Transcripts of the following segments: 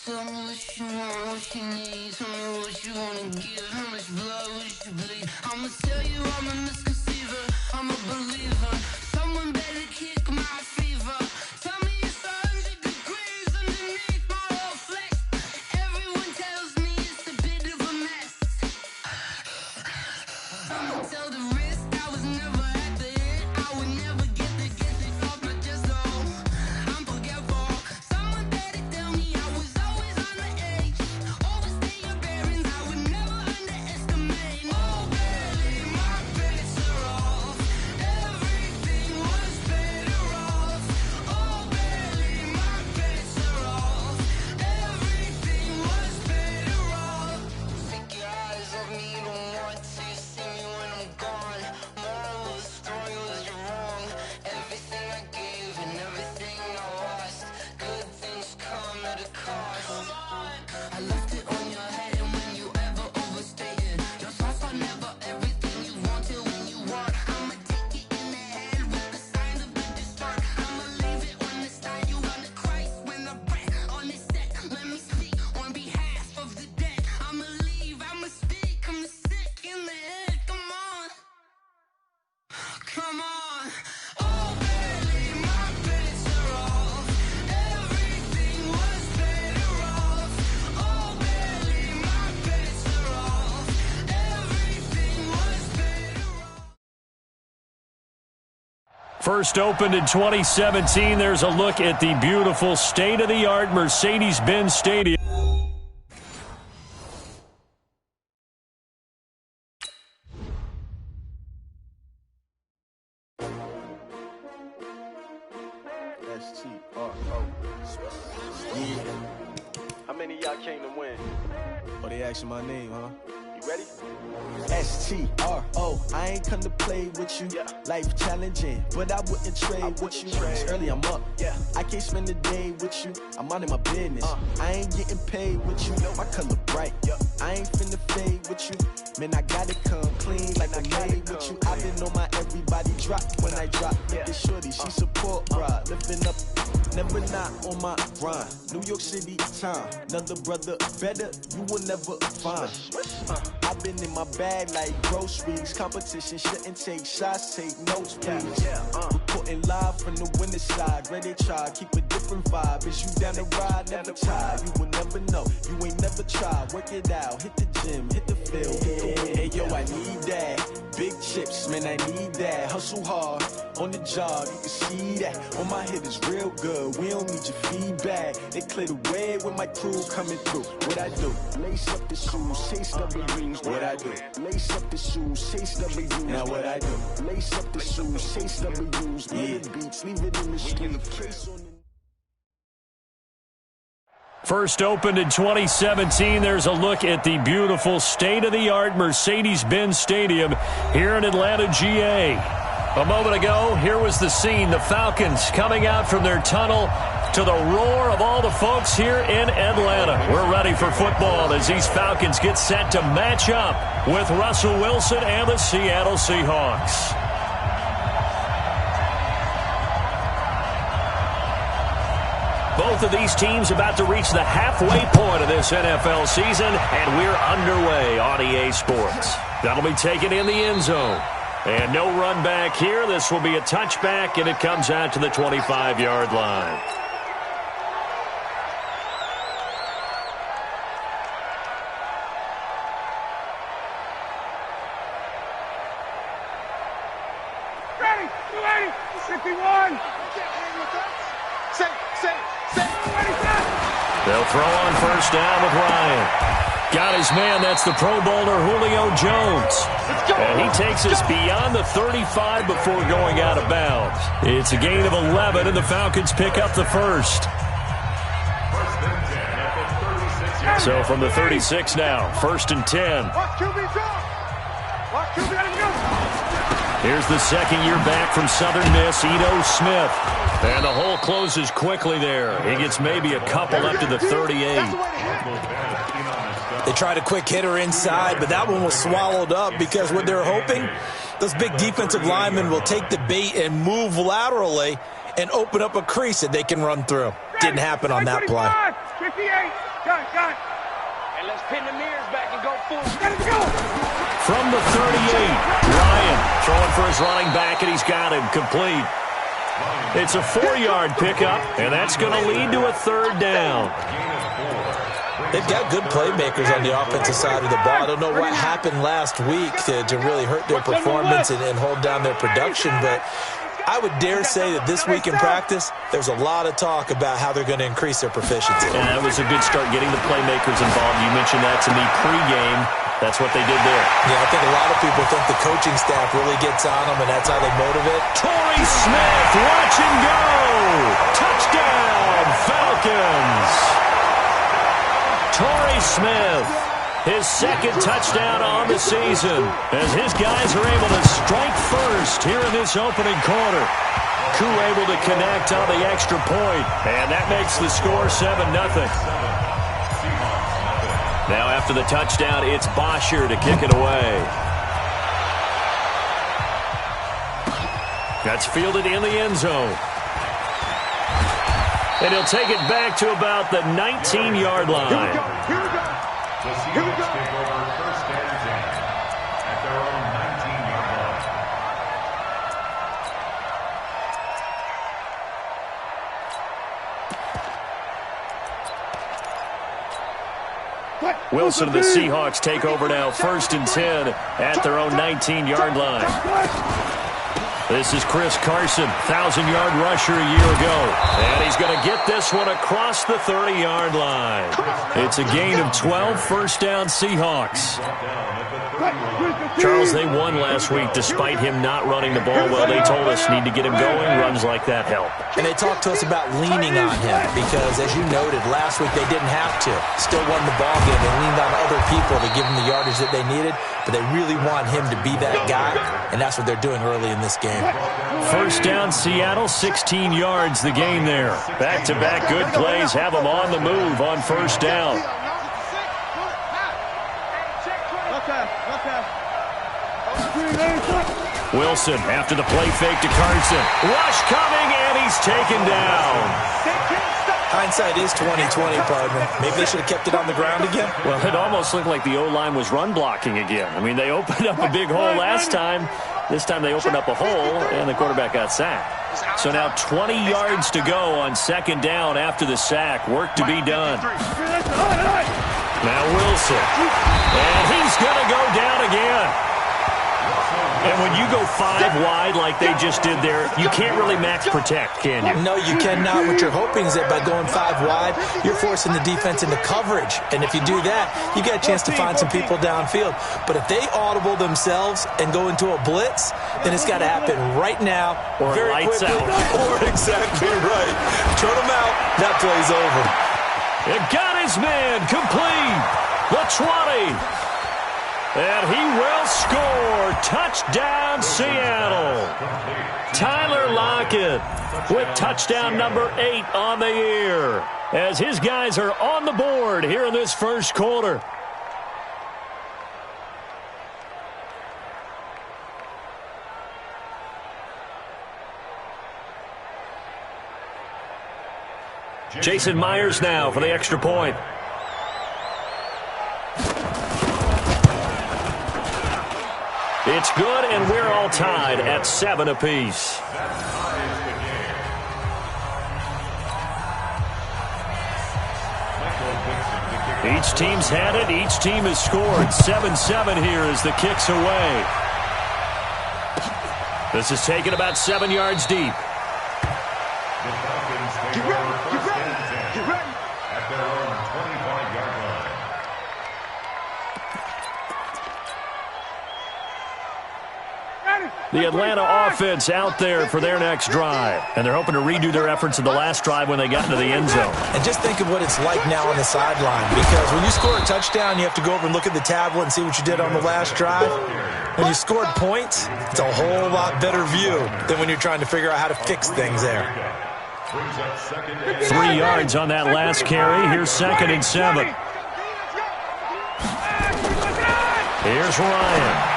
Tell me what you want, what you need. Tell me what you wanna give. How much blood would you bleed? I'ma tell you I'm a misconceiver. I'm a believer. Someone better kick my fever. Tell me it's 100 degrees underneath my whole flesh. Everyone tells me it's a bit of a mess. I'ma tell the risk I was never at the end. I would never get this off my chest though. I'm forgetful. Someone better tell me I was always on the edge. Overstay your bearings, I would never underestimate. Oh baby, my bets are off. Everything was better off. Oh baby, my bets are off. Everything was better off. Take your eyes off me, don't want to see me when I'm gone. Moral of the story was you're wrong. Everything I gave and everything I lost. Good things come at a cost. I left it on your head, and when you ever overstay it, your thoughts are never everything you want till when you want. I'ma take it in the head with the signs of the distort. I'ma leave it on the side. You on the Christ when I breath on this set. Let me speak on behalf of the dead. I'ma leave, I'ma speak. I'm sick in the head. Come on, come on. Oh baby, my bets are off. Everything was better off. Oh baby, my bets are off. Everything was better off. First opened in 2017, there's a look at the beautiful state-of-the-art Mercedes-Benz Stadium. Yeah. How many of y'all came to win? Oh, they asking my name, huh? You ready? STRO, I ain't come to play with you. Yeah. Life challenging, but I wouldn't trade with you. It's early, I'm up. Yeah. I can't spend the day with you. I'm minding my business. I ain't getting paid with you. My color bright. I ain't finna fade with you. Man, I gotta come clean like I made with you. I've been on my everybody drop when I drop. Look at shorty, she support ride. Lifting up, never not on my grind. New York City time. Another brother better, you will never find. I've been in my bag like groceries. Competition shouldn't take shots, take notes, please. Reporting live from the winter side. Ready to try, keep a different vibe. Is you down the ride? Never try. You will never know. You ain't never tried. Work it out. Hit the gym, hit the field, hit the wind. Hey yo, I need that. Big chips, man, I need that. Hustle hard on the job, you can see that. On my head is real good. We don't need your feedback. They clear the way with my crew coming through. What I do? Lace up the shoes, chase W's. What I do? Lace up the shoes, chase W's. Now what I do? Lace up the shoes, chase W's. Yeah. Beats, leave it in the street. Case on the First opened in 2017, there's a look at the beautiful state-of-the-art Mercedes-Benz Stadium here in Atlanta, GA. A moment ago, here was the scene. The Falcons coming out from their tunnel to the roar of all the folks here in Atlanta. We're ready for football as these Falcons get set to match up with Russell Wilson and the Seattle Seahawks. Both of these teams about to reach the halfway point of this NFL season, and we're underway on EA Sports. That'll be taken in the end zone. And no run back here. This will be a touchback, and it comes out to the 25-yard line. Ready, 280, 51. They'll throw on first down with Ryan. Got his man. That's the Pro Bowler Julio Jones. And he takes us beyond the 35 before going out of bounds. It's a gain of 11, and the Falcons pick up the first. So from the 36 now, 1st and 10. Here's the second year back from Southern Miss, Ito Smith. And the hole closes quickly there. He gets maybe a couple up to the 38. They tried a quick hitter inside, but that one was swallowed up because what they're hoping, those big defensive linemen will take the bait and move laterally and open up a crease that they can run through. Didn't happen on that play. 58. Got it. And let's pin the mirrors back and go full. Got it, go. From the 38, Ryan throwing for his running back, and he's got him complete. It's a 4-yard pickup, and that's going to lead to a third down. They've got good playmakers on the offensive side of the ball. I don't know what happened last week to really hurt their performance and hold down their production, but I would dare say that this week in practice, there's a lot of talk about how they're going to increase their proficiency. And that was a good start getting the playmakers involved. You mentioned that to me pregame. That's what they did there. Yeah, I think a lot of people think the coaching staff really gets on them, and that's how they motivate. Torrey Smith, watch and go! Touchdown, Falcons! Torrey Smith, his second touchdown on the season, as his guys are able to strike first here in this opening quarter. Koo able to connect on the extra point, and that makes the score 7-0. Now after the touchdown, it's Bosher to kick it away. That's fielded in the end zone. And he'll take it back to about the 19-yard line. Here we go. The Seahawks take over first and 10 at their own 19-yard What? Wilson and the Seahawks take over now, first and 10 at their own 19-yard line. This is Chris Carson, 1,000-yard rusher a year ago. And he's going to get this one across the 30-yard line. It's a gain of 12, first down Seahawks. Charles, they won last week despite him not running the ball well. They told us need to get him going. Runs like that help. And they talked to us about leaning on him because, as you noted, last week they didn't have to. Still won the ball game. They leaned on other people to give them the yardage that they needed, but they really want him to be that guy, and that's what they're doing early in this game. First down, Seattle, 16 yards the gain there. Back-to-back good plays have them on the move on first down. Wilson after the play fake to Carson. Rush coming, and he's taken down. Hindsight is 20/20, partner. Maybe they should have kept it on the ground again. Well, it almost looked like the O-line was run blocking again. I mean, they opened up a big hole last time. This time they opened up a hole, and the quarterback got sacked. So now 20 yards to go on second down after the sack. Work to be done. Now Wilson. And he's going to go down again. And when you go 5 wide like they just did there, you can't really max protect, can you? No, you cannot. What you're hoping is that by going 5 wide, you're forcing the defense into coverage. And if you do that, you get a chance to find some people downfield. But if they audible themselves and go into a blitz, then it's got to happen right now. Or very lights quickly. out. Or exactly right. Turn them out. That play's over. It got his man complete. The 20. And he will score. Touchdown, Seattle. Tyler Lockett with touchdown number 8 on the year as his guys are on the board here in this first quarter. Jason Myers now for the extra point. It's good, and we're all tied at 7 apiece. Each team's had it. Each team has scored. 7-7 here as the kick's away. This is taken about 7 yards deep. The Falcons take over first and 10 at their own 25-yard line. The Atlanta offense out there for their next drive. And they're hoping to redo their efforts in the last drive when they got into the end zone. And just think of what it's like now on the sideline. Because when you score a touchdown, you have to go over and look at the tablet and see what you did on the last drive. When you scored points, it's a whole lot better view than when you're trying to figure out how to fix things there. 3 yards on that last carry. Here's 2nd and 7. Here's Ryan.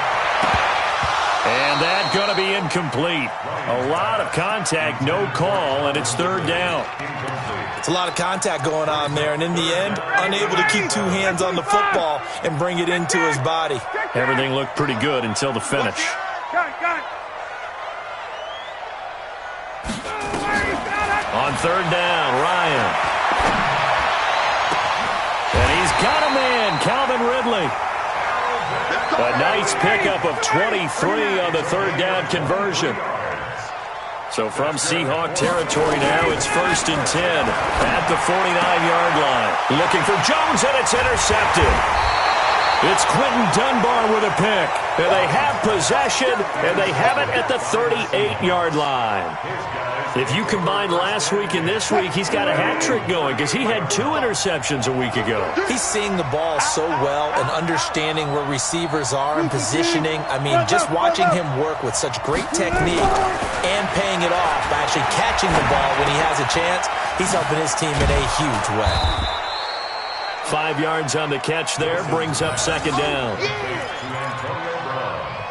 And that's going to be incomplete. A lot of contact, no call, and it's third down. It's a lot of contact going on there, and in the end, unable to keep two hands on the football and bring it into his body. Everything looked pretty good until the finish. On third down, Ryan. And he's got a man, Calvin Ridley. A nice pickup of 23 on the third down conversion. So from Seahawk territory now, it's 1st and 10 at the 49-yard line. Looking for Jones, and it's intercepted. It's Quentin Dunbar with a pick. And they have possession, and they have it at the 38-yard line. If you combine last week and this week, he's got a hat trick going because he had 2 interceptions a week ago. He's seeing the ball so well and understanding where receivers are and positioning. I mean, just watching him work with such great technique and paying it off by actually catching the ball when he has a chance, he's helping his team in a huge way. 5 yards on the catch there, brings up second down.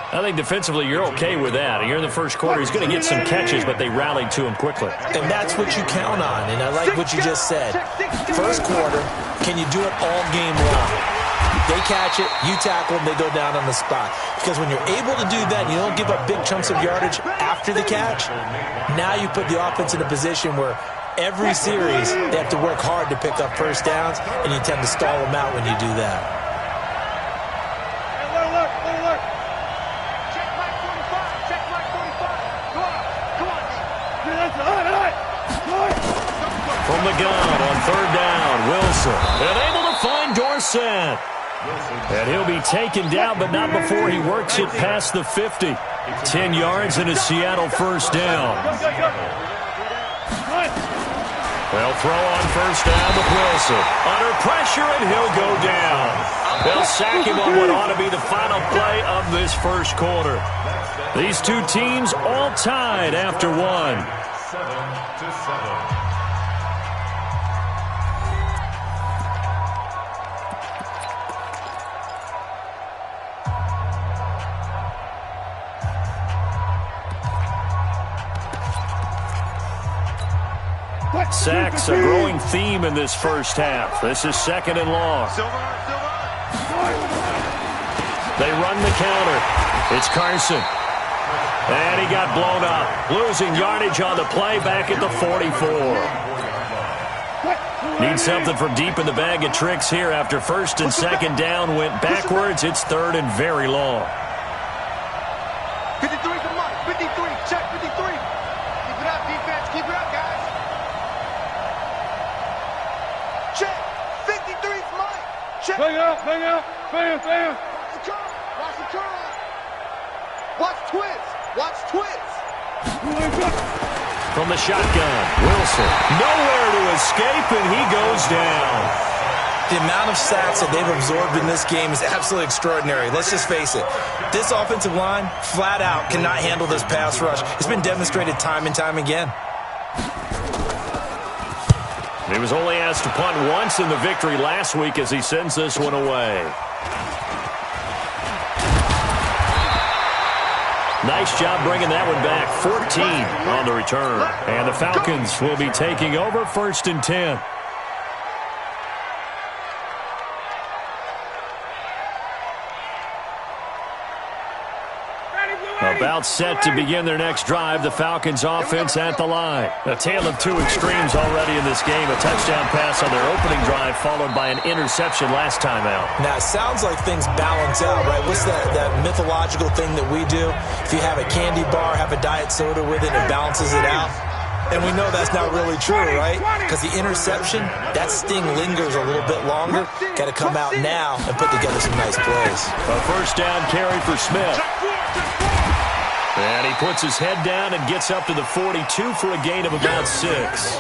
I think defensively you're okay with that. You're in the first quarter. He's going to get some catches, but they rallied to him quickly. And that's what you count on, and I like what you just said. First quarter, can you do it all game long? They catch it, you tackle them, they go down on the spot. Because when you're able to do that, and you don't give up big chunks of yardage after the catch, now you put the offense in a position where every series they have to work hard to pick up first downs, and you tend to stall them out when you do that. From the gun on third down, Wilson. And able to find Dorsett. And he'll be taken down, but not before he works it past the 50. 10 yards and a Seattle first down. They'll throw on first down with Wilson. Under pressure, and he'll go down. They'll sack him on what ought to be the final play of this first quarter. These two teams all tied after one. 7-7. Sacks, a growing theme in this first half. This is second and long. They run the counter. It's Carson. And he got blown up. Losing yardage on the play back at the 44. Need something from deep in the bag of tricks here after first and second down went backwards. It's third and very long. 53 for Mike. 53. Check 53. Keep it up, defense. Keep it up, guys. Check. 53 for Mike. Check. Bang out. Bang out. Bang, bang. Watch the curl. Watch the curl. Watch twist. Watch twist. From the shotgun, Wilson. Nowhere to escape, and he goes down. The amount of sacks that they've absorbed in this game is absolutely extraordinary. Let's just face it. This offensive line, flat out, cannot handle this pass rush. It's been demonstrated time and time again. He was only asked to punt once in the victory last week as he sends this one away. Nice job bringing that one back. 14 on the return. And the Falcons will be taking over 1st and 10. About set to begin their next drive. The Falcons offense at the line. A tale of two extremes already in this game. A touchdown pass on their opening drive followed by an interception last time out. Now, it sounds like things balance out, right? What's that mythological thing that we do? If you have a candy bar, have a diet soda with it, it balances it out. And we know that's not really true, right? Because the interception, that sting lingers a little bit longer. Got to come out now and put together some nice plays. A first down carry for Smith. And he puts his head down and gets up to the 42 for a gain of about 6.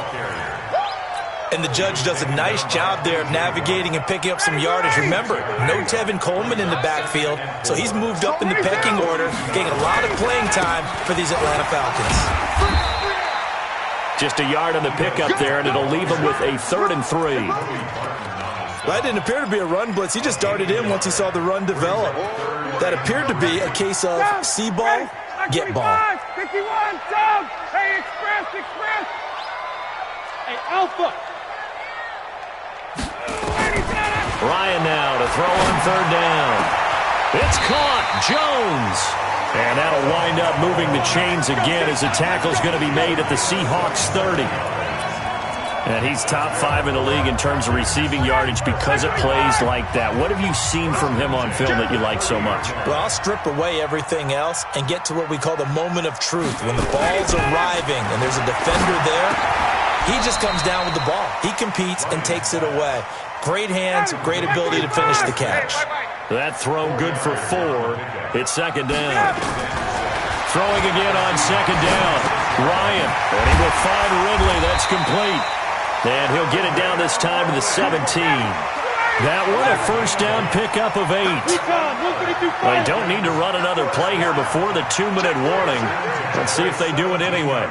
And the judge does a nice job there of navigating and picking up some yardage. Remember, no Tevin Coleman in the backfield, so he's moved up in the pecking order, getting a lot of playing time for these Atlanta Falcons. Just a yard on the pickup there, and it'll leave him with a 3rd and 3. That didn't appear to be a run blitz. He just darted in once he saw the run develop. That appeared to be a case of see ball, get ball. 51, down. Hey, express. Hey, Alpha. Ryan now to throw on third down. It's caught. Jones. And that'll wind up moving the chains again as the tackle's going to be made at the Seahawks 30. And he's top 5 in the league in terms of receiving yardage because it plays like that. What have you seen from him on film that you like so much? Well, I'll strip away everything else and get to what we call the moment of truth. When the ball's arriving and there's a defender there, he just comes down with the ball. He competes and takes it away. Great hands, great ability to finish the catch. That throw good for 4. It's second down. Throwing again on second down. Ryan, and he will find Ridley. That's complete. And he'll get it down this time to the 17. That one a first down pickup of 8. They don't need to run another play here before the 2-minute warning. Let's see if they do it anyway.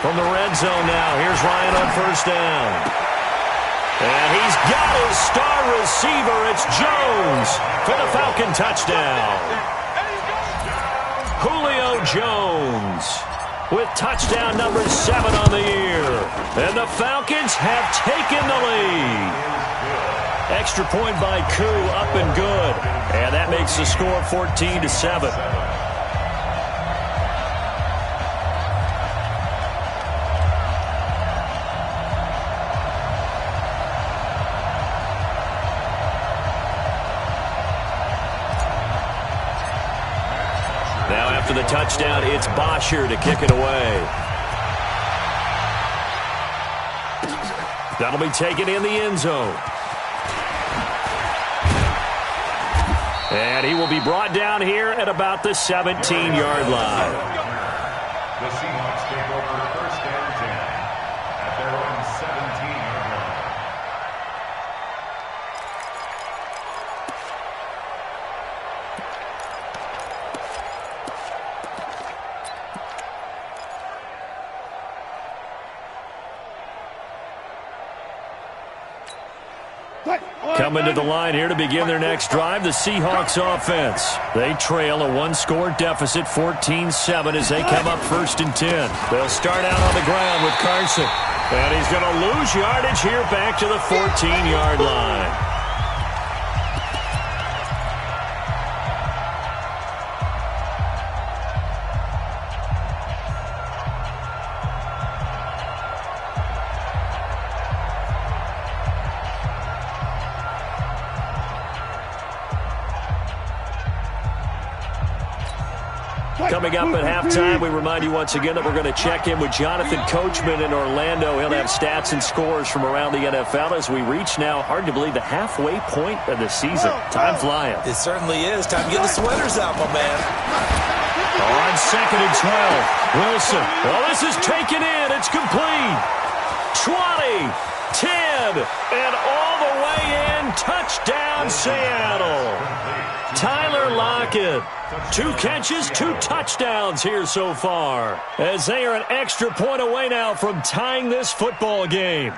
From the red zone now, here's Ryan on first down. And he's got his star receiver. It's Jones for the Falcon touchdown. Julio Jones with touchdown number 7 on the year. And the Falcons have taken the lead. Extra point by Koo, up and good. And that makes the score 14-7. Now after the touchdown, it's Bosher to kick it away. That'll be taken in the end zone. And he will be brought down here at about the 17-yard line. The Seahawks take over first and 10 at their own 17-yard line. Coming to the line here to begin their next drive, the Seahawks offense. They trail a 1-score deficit, 14-7, as they come up first and 10. They'll start out on the ground with Carson. And he's going to lose yardage here back to the 14-yard line. Coming up at halftime, we remind you once again that we're going to check in with Jonathan Coachman in Orlando. He'll have stats and scores from around the NFL as we reach now, hard to believe, the halfway point of the season. Time flying. It certainly is. Time to get the sweaters out, my man. On second and 12, Wilson. Well, this is taken in. It's complete. 20, 10, and all the way in. Touchdown, Seattle. Tyler Lockett. 2 catches, 2 touchdowns here so far, as they are an extra point away now from tying this football game.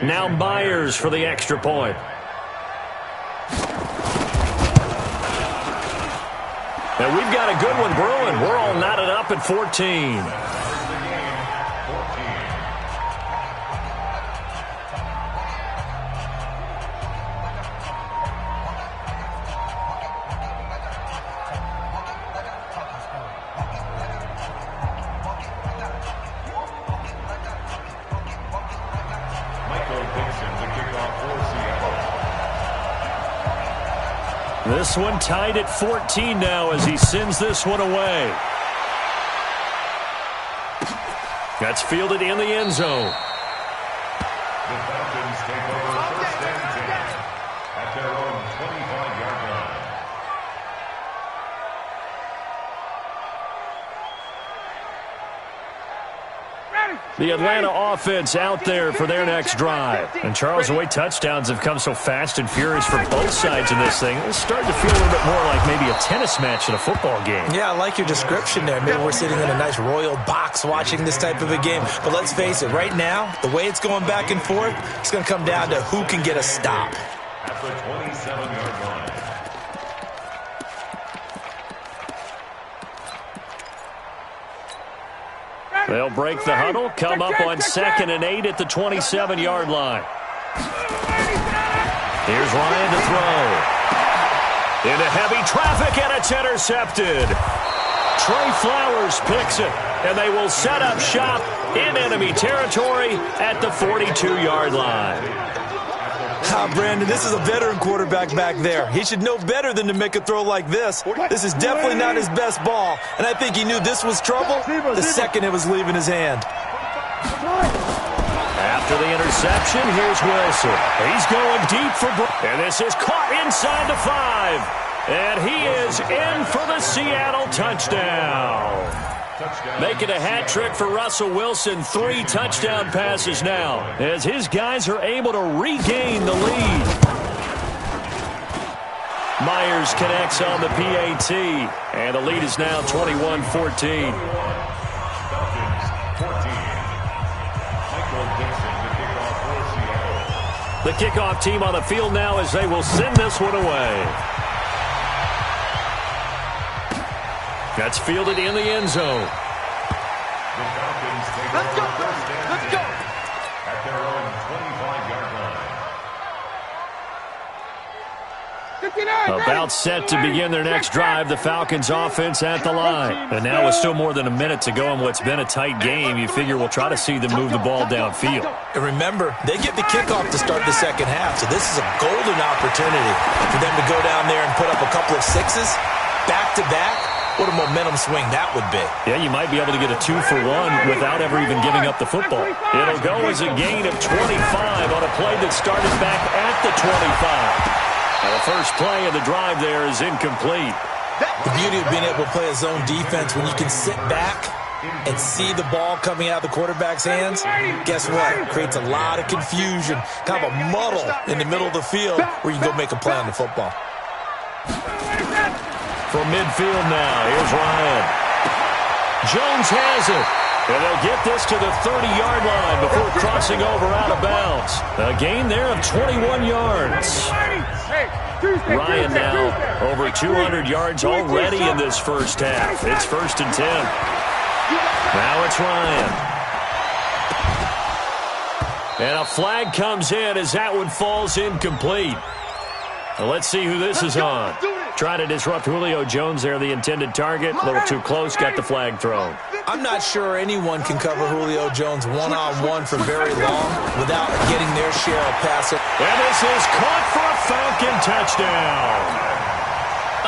Now Myers for the extra point. And we've got a good one brewing. We're all knotted up at 14. This one tied at 14 now as he sends this one away. That's fielded in the end zone. The Falcons take over first and 10 at their own 25-yard line. The Atlanta offense out there for their next drive. And Charles, the way touchdowns have come so fast and furious for both sides in this thing, it's starting to feel a little bit more like maybe a tennis match in a football game. Yeah, I like your description there. Maybe we're sitting in a nice royal box watching this type of a game. But let's face it, right now, the way it's going back and forth, it's going to come down to who can get a stop. At the 27-yard line. They'll break the huddle, come up on 2nd and 8 at the 27-yard line. Here's Ryan to throw. Into heavy traffic, and it's intercepted. Trey Flowers picks it, and they will set up shop in enemy territory at the 42-yard line. Brandon, this is a veteran quarterback back there. He should know better than to make a throw like this. This is definitely not his best ball, and I think he knew this was trouble the second it was leaving his hand. After the interception, here's Wilson. He's going deep for and this is caught inside the 5. And he is in for the Seattle touchdown. Making a hat trick for Russell Wilson. 3 touchdown passes now as his guys are able to regain the lead. Myers connects on the PAT, and the lead is now 21-14. The kickoff team on the field now as they will send this one away. That's fielded in the end zone. Let's go. Let's go. At their own 25-yard line. About set to begin their next drive, the Falcons offense at the line. And now with still more than a minute to go in what's been a tight game, you figure we'll try to see them move the ball downfield. And remember, they get the kickoff to start the second half, so this is a golden opportunity for them to go down there and put up a couple of 6s back-to-back. What a momentum swing that would be. Yeah, you might be able to get a 2-for-1 without ever even giving up the football. It'll go as a gain of 25 on a play that started back at the 25. Now the first play of the drive there is incomplete. The beauty of being able to play a zone defense when you can sit back and see the ball coming out of the quarterback's hands, guess what? It creates a lot of confusion, kind of a muddle in the middle of the field where you can go make a play on the football. From midfield now, here's Ryan. Jones has it. And they'll get this to the 30-yard line before crossing over out of bounds. A gain there of 21 yards. Ryan now over 200 yards already in this first half. It's 1st and 10. Now it's Ryan. And a flag comes in as that one falls incomplete. Well, let's see who this is on. Trying to disrupt Julio Jones there, the intended target. A little too close, got the flag thrown. I'm not sure anyone can cover Julio Jones one-on-one for very long without getting their share of passing. And this is caught for a Falcon touchdown.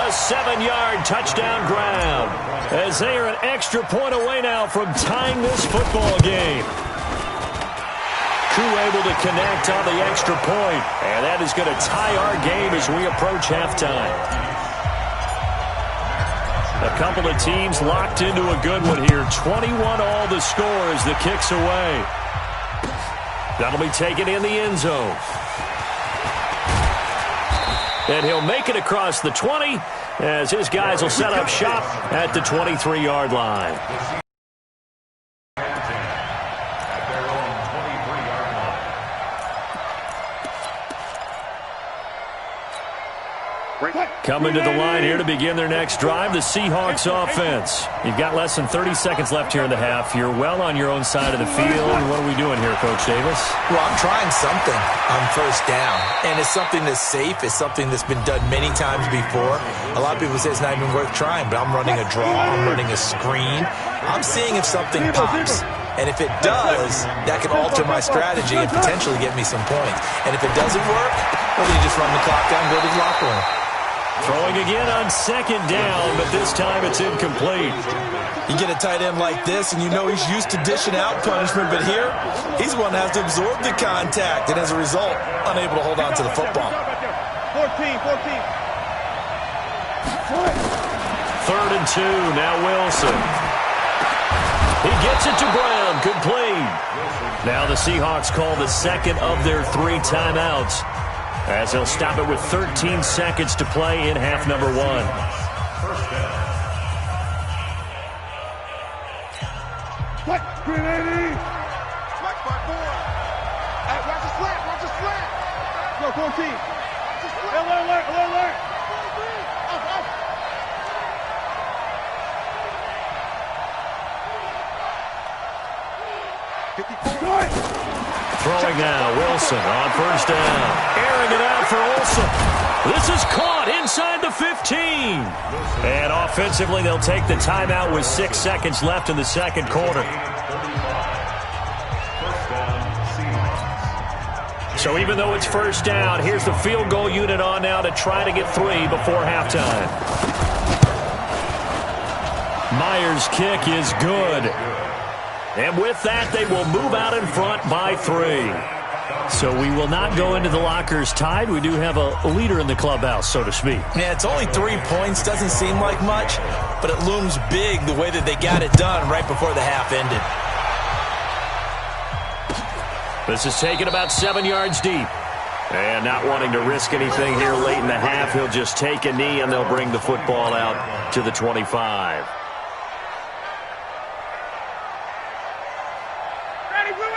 A 7-yard touchdown grab as they are an extra point away now from tying this football game. Crew able to connect on the extra point, and that is going to tie our game as we approach halftime. A couple of teams locked into a good one here. 21 all the score as the kick's away. That'll be taken in the end zone. And he'll make it across the 20 as his guys will set up shop at the 23-yard line. Coming to the line here to begin their next drive, the Seahawks offense. You've got less than 30 seconds left here in the half. You're well on your own side of the field. What are we doing here, Coach Davis? Well, I'm trying something on first down, and it's something that's safe. It's something that's been done many times before. A lot of people say it's not even worth trying, but I'm running a draw. I'm running a screen. I'm seeing if something pops. And if it does, that can alter my strategy and potentially get me some points. And if it doesn't work, well, then you just run the clock down and go to the locker room. Throwing again on second down, but this time it's incomplete. You get a tight end like this, and you know he's used to dishing out punishment, but here, he's the one that has to absorb the contact, and as a result, unable to hold on to the football. 14. 3rd and 2, now Wilson. He gets it to Brown. Good play. Now the Seahawks call the second of their 3 timeouts, as they'll stop it with 13 seconds to play in half number 1. First down. What? 380. Black spot 4. Hey, watch the slant. Watch the slant. Go, 14. Alert. Up. Throwing now, Wilson on first down. Airing it out for Olsen. This is caught inside the 15. And offensively, they'll take the timeout with 6 seconds left in the second quarter. So even though it's first down, here's the field goal unit on now to try to get 3 before halftime. Myers' kick is good. And with that, they will move out in front by 3. So we will not go into the lockers tied. We do have a leader in the clubhouse, so to speak. Yeah, it's only 3 points. Doesn't seem like much, but it looms big the way that they got it done right before the half ended. This is taken about 7 yards deep. And not wanting to risk anything here late in the half, he'll just take a knee, and they'll bring the football out to the 25.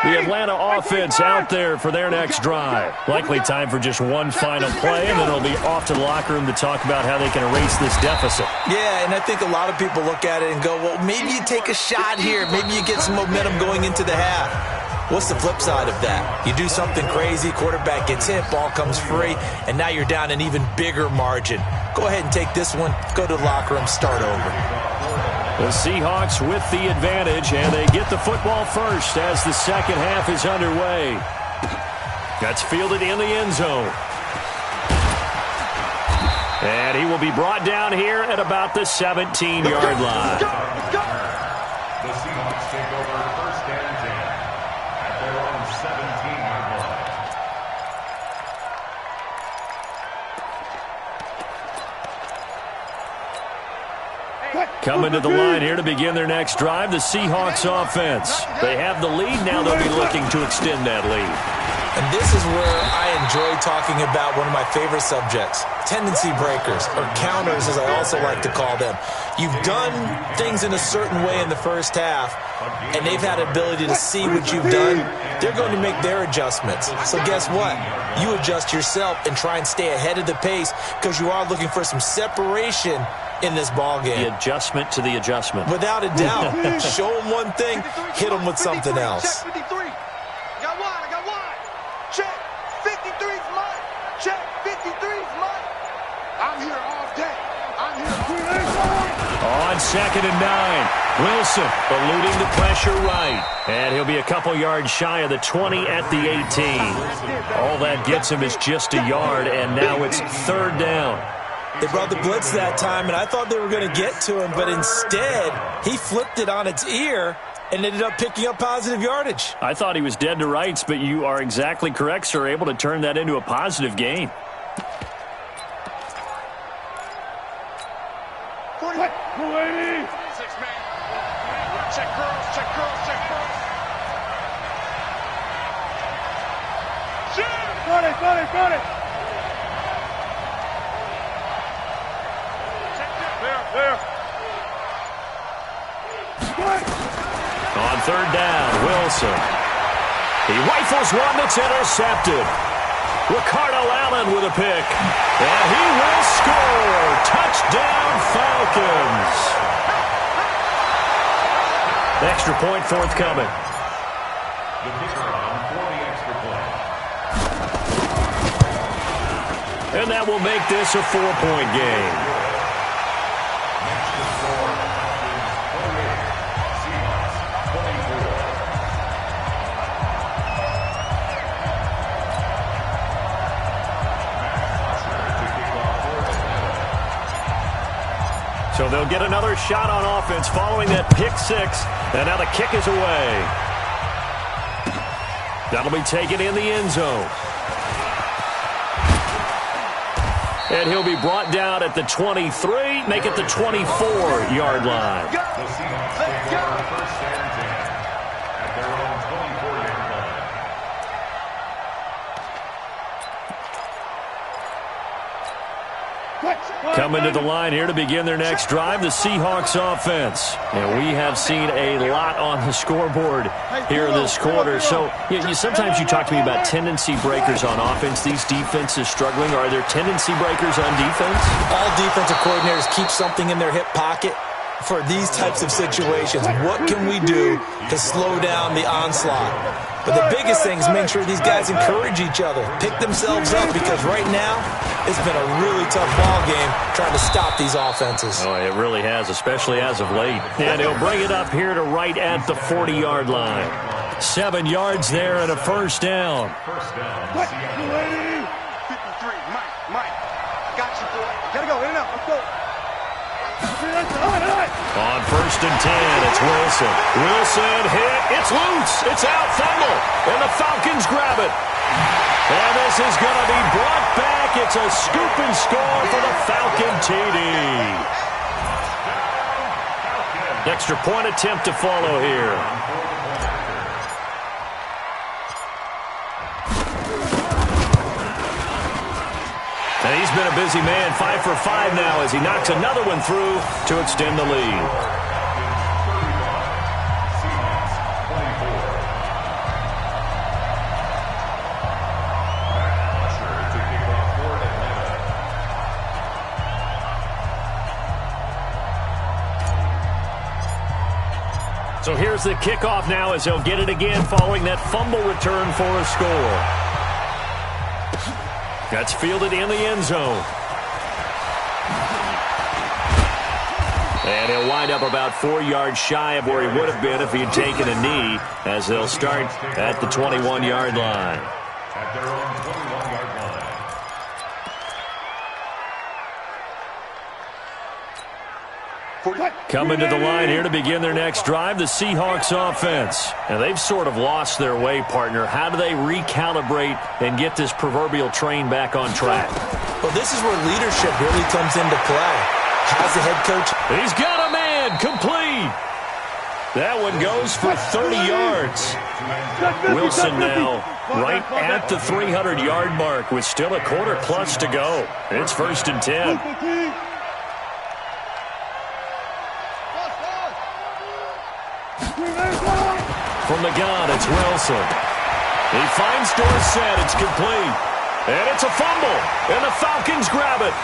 The Atlanta offense out there for their next drive. Likely time for just one final play, and then it'll be off to the locker room to talk about how they can erase this deficit. Yeah, and I think a lot of people look at it and go, well, maybe you take a shot here. Maybe you get some momentum going into the half. What's the flip side of that? You do something crazy, quarterback gets hit, ball comes free, and now you're down an even bigger margin. Go ahead and take this one, go to the locker room, start over. The Seahawks with the advantage, and they get the football first as the second half is underway. That's fielded in the end zone. And he will be brought down here at about the 17-yard line. The Seahawks take over first and 10 at their own 17-yard line. Coming to the line here to begin their next drive, the Seahawks offense. They have the lead. Now they'll be looking to extend that lead. And this is where I enjoy talking about one of my favorite subjects, tendency breakers, or counters as I also like to call them. You've done things in a certain way in the first half, and they've had the ability to see what you've done. They're going to make their adjustments. So guess what? You adjust yourself and try and stay ahead of the pace because you are looking for some separation in this ball game. The adjustment to the adjustment. Without a doubt. Show them one thing, hit them with something else. Check 53. I got one. Check 53's mine. Check 53's mine. I'm here all day. I'm here. On 2nd and 9, Wilson eluding the pressure right. And he'll be a couple yards shy of the 20 at the 18. All that gets him is just a yard, and now it's 3rd down. They brought the blitz that time, and I thought they were going to get to him, but instead, he flipped it on its ear and ended up picking up positive yardage. I thought he was dead to rights, but you are exactly correct, sir, able to turn that into a positive gain. What? 280. 6 man. Check curls. Shoot! 40. There. On 3rd down, Wilson. He rifles one that's intercepted. Ricardo Allen with a pick. And he will score. Touchdown, Falcons. Extra point forthcoming. The kicker on for the extra point. And that will make this a 4-point game. So they'll get another shot on offense following that pick 6. And now the kick is away. That'll be taken in the end zone. And he'll be brought down at the 23, make it the 24-yard line. Let's go. Coming to the line here to begin their next drive, the Seahawks offense. And we have seen a lot on the scoreboard here this quarter. So sometimes you talk to me about tendency breakers on offense. These defenses struggling. Are there tendency breakers on defense? All defensive coordinators keep something in their hip pocket for these types of situations. What can we do to slow down the onslaught? But the biggest thing is make sure these guys encourage each other, pick themselves up, because right now it's been a really tough ball game trying to stop these offenses. Oh, it really has, especially as of late. And he'll bring it up here to right at the 40-yard line. 7 yards there and a first down. 53, Mike, got you, boy. Gotta go, in and out, let's go. On first and 10, it's Wilson. Wilson hit. It's loose. It's out, fumble. And the Falcons grab it. And this is going to be brought back. It's a scoop and score for the Falcon TD. Extra point attempt to follow here. And he's been a busy man, 5 for 5 now as he knocks another one through to extend the lead. So here's the kickoff now as he'll get it again following that fumble return for a score. That's fielded in the end zone. And he'll wind up about 4 yards shy of where he would have been if he had taken a knee, as they'll start at the 21-yard line. At their own 21-yard line. Coming to the line here to begin their next drive, the Seahawks offense. And they've sort of lost their way, partner. How do they recalibrate and get this proverbial train back on track? Well, this is where leadership really comes into play. How's the head coach? He's got a man, complete. That one goes for 30 yards. Wilson now right at the 300-yard mark with still a quarter plus to go. It's first and 10. From the gun, it's Wilson. He finds Dorsett. It's complete. And it's a fumble. And the Falcons grab it.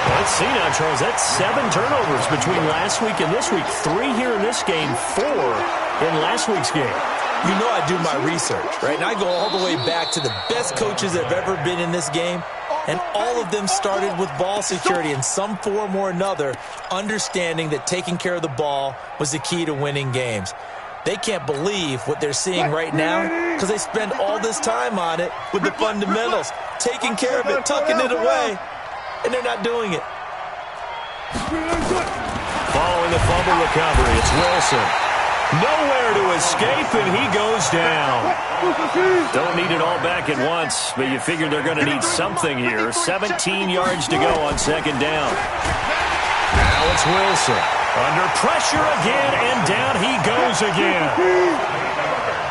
Let's see now, Charles. That's 7 turnovers between last week and this week. 3 here in this game, 4 in last week's game. You know I do my research, right? And I go all the way back to the best coaches that have ever been in this game. And all of them started with ball security in some form or another, understanding that taking care of the ball was the key to winning games. They can't believe what they're seeing right now because they spend all this time on it with the fundamentals, taking care of it, tucking it away, and they're not doing it. Following the fumble recovery, it's Wilson. Nowhere to escape, and he goes down. Don't need it all back at once, but you figure they're going to need something here. 17 yards to go on second down. Now it's Wilson. Under pressure again, and down he goes again.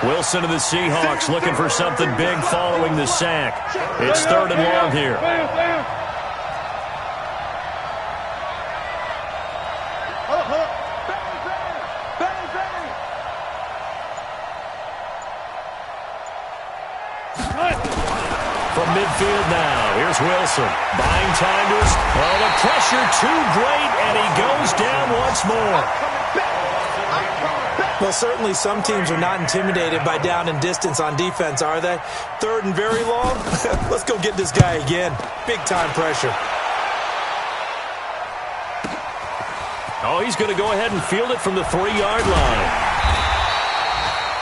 Wilson of the Seahawks looking for something big following the sack. It's 3rd and long here. From midfield now, here's Wilson. Buying time to his... Oh, the pressure too great, and he goes down once more. Well, certainly some teams are not intimidated by down and distance on defense, are they? 3rd and very long? Let's go get this guy again. Big-time pressure. Oh, he's going to go ahead and field it from the 3-yard line.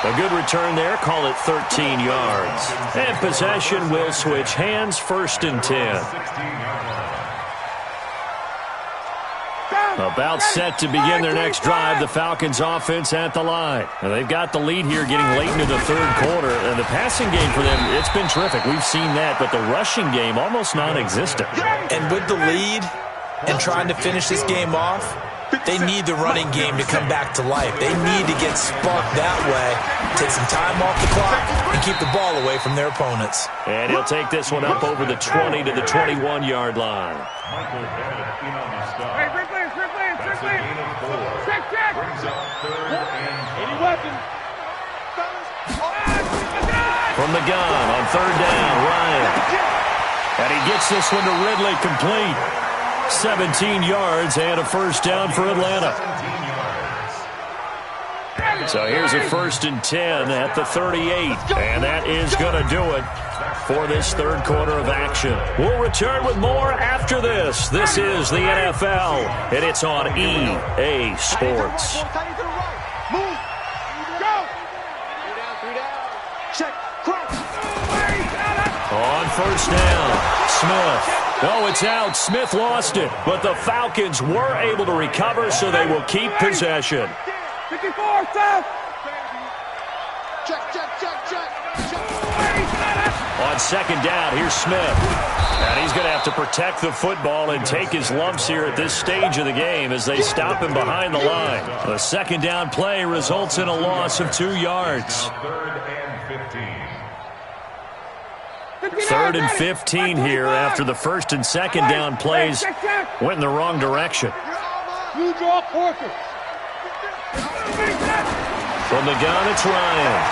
A good return there. Call it 13 yards. And possession will switch hands. 1st and 10. About set to begin their next drive. The Falcons offense at the line. Now they've got the lead here getting late into the 3rd quarter. And the passing game for them, it's been terrific. We've seen that. But the rushing game, almost non-existent. And with the lead and trying to finish this game off, They need the running game to come back to life. They need to get sparked that way, take some time off the clock, and keep the ball away from their opponents. And he'll take this one up over the 20 to the 21-yard line. Michael Bennett in on the stop. That's a gain of 4. Brings up 3rd and 5. Any weapon? From the gun on 3rd down, Ryan. And he gets this one to Ridley, complete. 17 yards and a first down for Atlanta. 17 yards. So here's a 1st and 10 at the 38. And that is going to do it for this third quarter of action. We'll return with more after this. This is the NFL, and it's on EA Sports. Move. Go. 3 down. Check. Cross. On 1st down, Smith. Oh, it's out. Smith lost it, but the Falcons were able to recover, so they will keep possession. 54, Seth. Check. On 2nd down, here's Smith. And he's going to have to protect the football and take his lumps here at this stage of the game as they stop him behind the line. The 2nd down play results in a loss of 2 yards. 3rd and 15. 3rd and 15 here after the 1st and 2nd down plays went in the wrong direction. You draw Porter. From the gun, it's Ryan.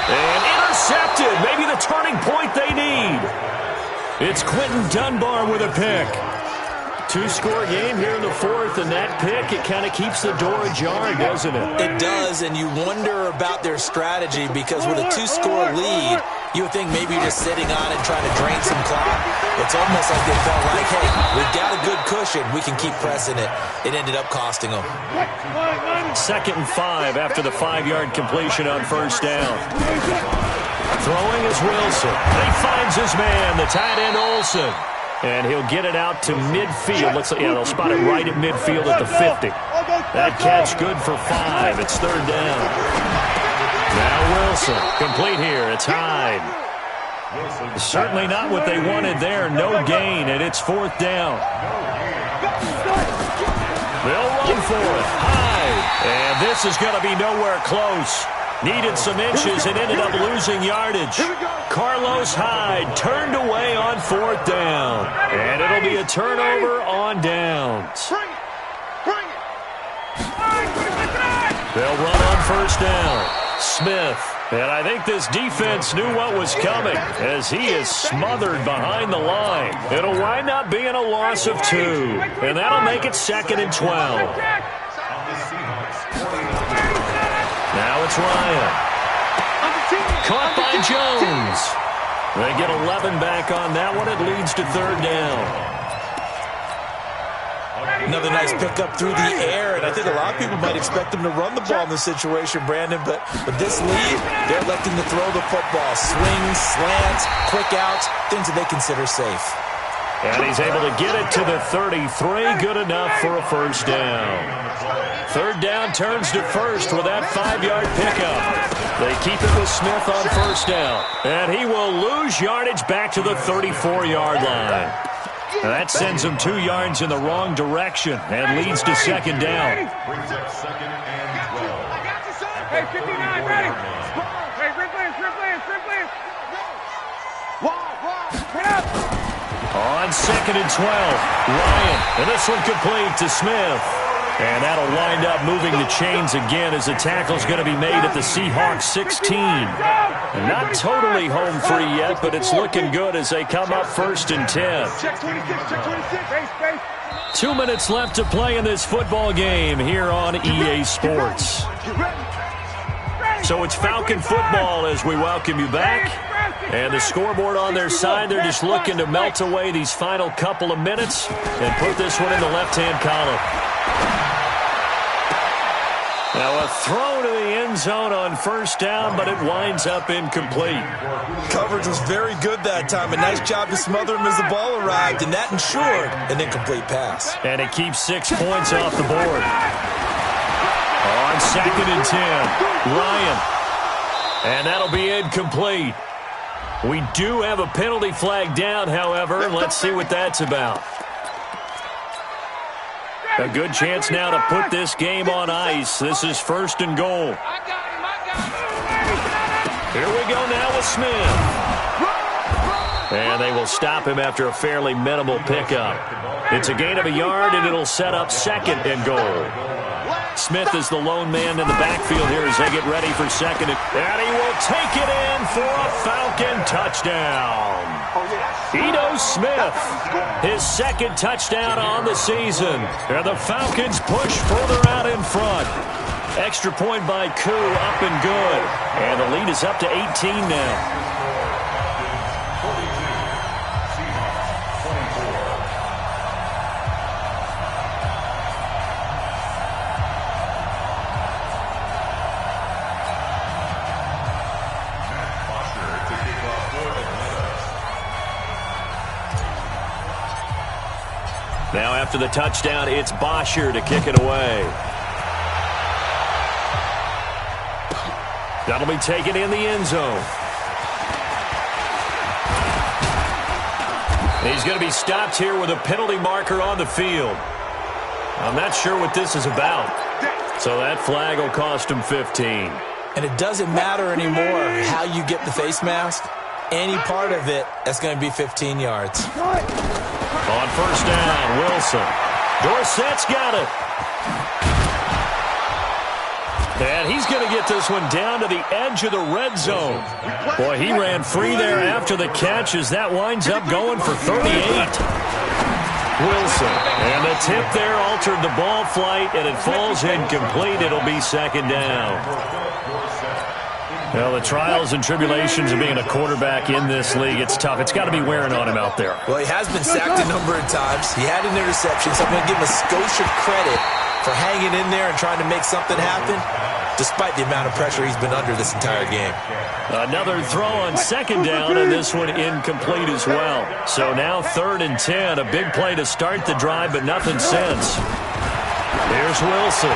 And intercepted. Maybe the turning point they need. It's Quentin Dunbar with a pick. 2-score game here in the 4th, and that pick, it kind of keeps the door ajar, doesn't it? It does, and you wonder about their strategy because with a 2-score lead, you would think maybe you're just sitting on it trying to drain some clock. It's almost like they felt like, hey, we've got a good cushion. We can keep pressing it. It ended up costing them. 2nd and 5 after the 5-yard completion on 1st down. Throwing is Wilson. He finds his man, the tight end Olsen. And he'll get it out to midfield. Looks like, yeah, they'll spot it right at midfield at the 50. That catch good for 5. It's 3rd down. Now Wilson, complete here. It's Hyde. Certainly not what they wanted there. No gain, and it's 4th down. They'll run for it. Hyde. And this is going to be nowhere close. Needed some inches and ended up losing yardage. Carlos Hyde turned away on 4th down. And it'll be a turnover on downs. They'll run on 1st down. Smith. And I think this defense knew what was coming as he is smothered behind the line. It'll wind up being a loss of 2. And that'll make it 2nd and 12. Now it's Ryan. Caught by Jones. They get 11 back on that one. It leads to 3rd down. Another nice pickup through the air, and I think a lot of people might expect them to run the ball in this situation, Brandon, but with this lead, they're electing to throw the football. Swings, slants, quick outs, things that they consider safe. And he's able to get it to the 33. Good enough for a 1st down. 3rd down turns to 1st with that 5-yard pickup. They keep it with Smith on 1st down. And he will lose yardage back to the 34-yard line. And that sends him 2 yards in the wrong direction and leads to 2nd down. Brings up 2nd and 12. Hey, 59, ready. Hey, Ripley. Put up. On 2nd and 12, Ryan. And this one complete to Smith. And that'll wind up moving the chains again as the tackle's going to be made at the Seahawks 16. And not totally home free yet, but it's looking good as they come up 1st and 10. Check 26. 2 minutes left to play in this football game here on EA Sports. So it's Falcon football as we welcome you back. And the scoreboard on their side, they're just looking to melt away these final couple of minutes and put this one in the left-hand column. Now a throw to the end zone on 1st down, but it winds up incomplete. Coverage was very good that time. A nice job to smother him as the ball arrived, and that ensured an incomplete pass. And it keeps 6 points off the board. On 2nd and 10, Ryan. And that'll be incomplete. We do have a penalty flag down, however, and let's see what that's about. A good chance now to put this game on ice. This is 1st and goal. Here we go now with Smith. And they will stop him after a fairly minimal pickup. It's a gain of a yard, and it'll set up 2nd and goal. Smith is the lone man in the backfield here as they get ready for 2nd. And he will take it in for a Falcon touchdown. Ito Smith, his 2nd touchdown on the season. And the Falcons push further out in front. Extra point by Koo, up and good. And the lead is up to 18 now. Now after the touchdown, it's Bosher to kick it away. That'll be taken in the end zone. He's going to be stopped here with a penalty marker on the field. I'm not sure what this is about. So that flag will cost him 15. And it doesn't matter anymore how you get the face mask. Any part of it, that's going to be 15 yards. On 1st down, Wilson. Dorsett's got it. And he's going to get this one down to the edge of the red zone. Boy, he ran free there after the catch as that winds up going for 38. Wilson. And the tip there altered the ball flight, and it falls incomplete. It'll be 2nd down. Well, the trials and tribulations of being a quarterback in this league, it's tough. It's got to be wearing on him out there. Well, he has been sacked a number of times. He had an interception, so I'm going to give him a skosh of credit for hanging in there and trying to make something happen, despite the amount of pressure he's been under this entire game. Another throw on 2nd down, and this one incomplete as well. So now 3rd and 10, a big play to start the drive, but nothing since. Here's Wilson.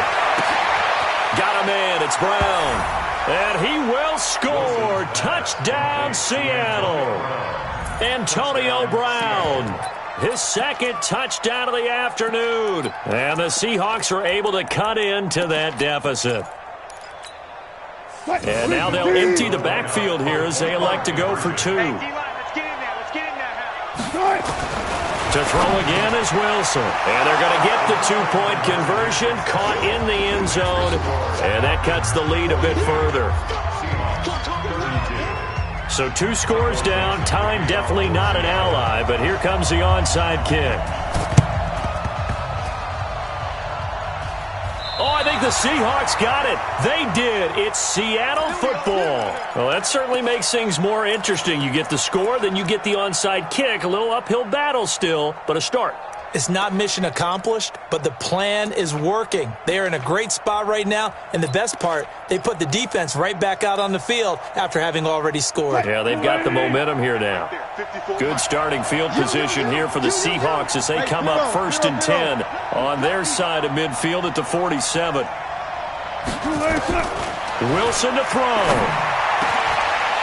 Got a man, it's Brown. And he will score. Touchdown, Seattle. Antonio Brown, his 2nd touchdown of the afternoon. And the Seahawks are able to cut into that deficit. And now they'll empty the backfield here as they elect to go for 2. To throw again is Wilson. And they're going to get the 2-point conversion, caught in the end zone. And that cuts the lead a bit further. So 2 scores down. Time definitely not an ally, but here comes the onside kick. Oh, I think the Seahawks got it. They did. It's Seattle football. Well, that certainly makes things more interesting. You get the score, then you get the onside kick. A little uphill battle still, but a start. It's not mission accomplished, but the plan is working. They are in a great spot right now, and the best part, they put the defense right back out on the field after having already scored. Yeah, they've got the momentum here now. Good starting field position here for the Seahawks as they come up 1st and 10 on their side of midfield at the 47. Wilson to throw.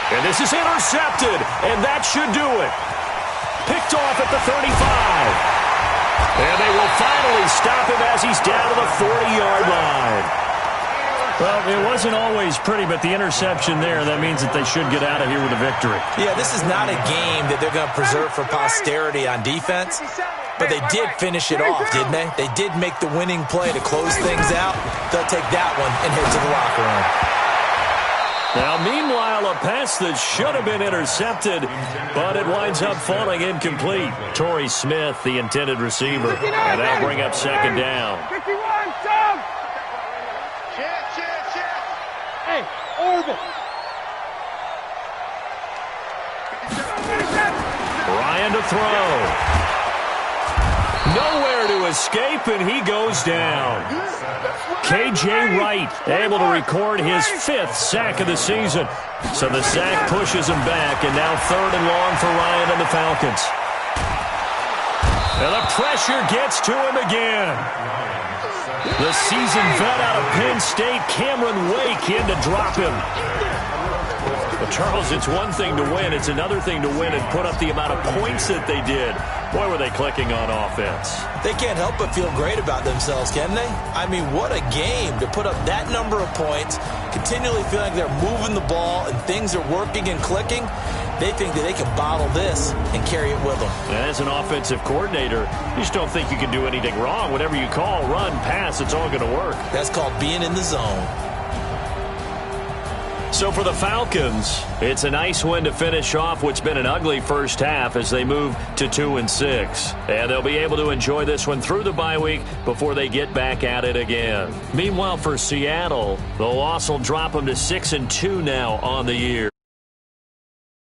And this is intercepted, and that should do it. Picked off at the 35. And they will finally stop him as he's down to the 40-yard line. Well, it wasn't always pretty, but the interception there, that means that they should get out of here with a victory. Yeah, this is not a game that they're going to preserve for posterity on defense, but they did finish it off, didn't they? They did make the winning play to close things out. They'll take that one and head to the locker room. Now, meanwhile, a pass that should have been intercepted, but it winds up falling incomplete. Torrey Smith, the intended receiver, and that'll bring up 2nd down. 51, Tom! Hey, Orville! Ryan to throw. Nowhere to escape, and he goes down. K.J. Wright able to record his 5th sack of the season. So the sack pushes him back, and now 3rd and long for Ryan and the Falcons. And the pressure gets to him again. The seasoned vet out of Penn State, Cameron Wake, in to drop him. Well, Charles, it's one thing to win. It's another thing to win and put up the amount of points that they did. Boy, were they clicking on offense. They can't help but feel great about themselves, can they? I mean, what a game to put up that number of points, continually feeling like they're moving the ball and things are working and clicking. They think that they can bottle this and carry it with them. As an offensive coordinator, you just don't think you can do anything wrong. Whatever you call, run, pass, it's all going to work. That's called being in the zone. So for the Falcons, it's a nice win to finish off what's been an ugly first half as they move to 2-6. And they'll be able to enjoy this one through the bye week before they get back at it again. Meanwhile, for Seattle, the loss will drop them to 6-2 now on the year.